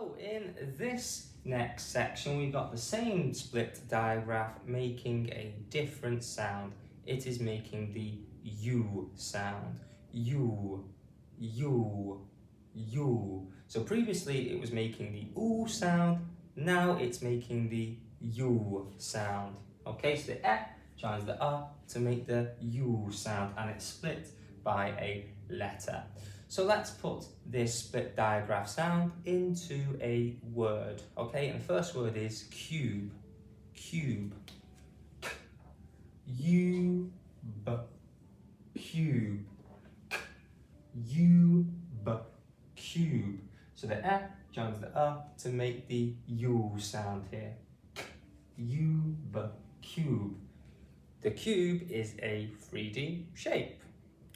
So in this next section, we've got the same split digraph making a different sound. It is making the U sound. U, U, U. So previously it was making the OO sound, now it's making the U sound. Okay, so the E joins the to make the U sound, and it's split by a letter. So let's put this split digraph sound into a word. Okay, and the first word is cube. Cube. U B. Cube. U B. Cube. So the E joins the to make the U sound here. U B. Cube. The cube is a 3D shape.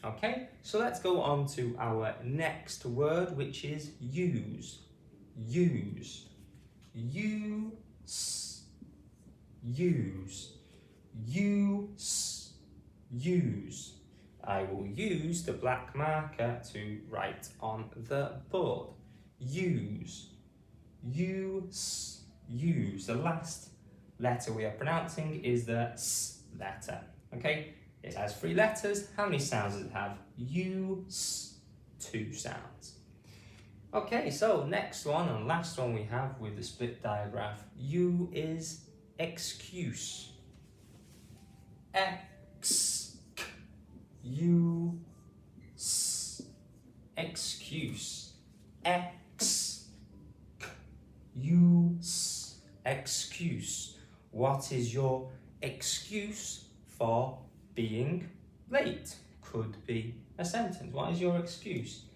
Okay, so let's go on to our next word, which is use. Use. Use. Use. Use. Use. I will use the black marker to write on the board. Use. Use. Use. The last letter we are pronouncing is the S letter. Okay? It has 3 letters. How many sounds does it have? U, S, 2 sounds. Okay, so next one and last one we have with the split digraph. U is excuse. X, U, S, excuse. X, U, S, excuse. What is your excuse for being late? Could be a sentence. What is your excuse?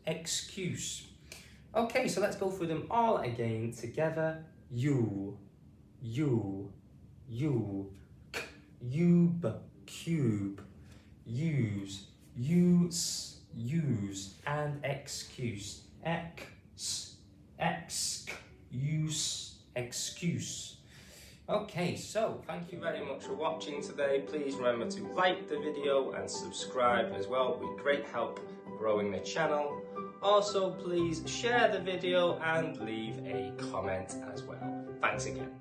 Excuse. Okay, so let's go through them all again together. U, cube, use, use, and excuse. Excuse. Okay, so thank you very much for watching today. Please remember to like the video and subscribe as well. It would be great help growing the channel. Also, please share the video and leave a comment as well. Thanks again.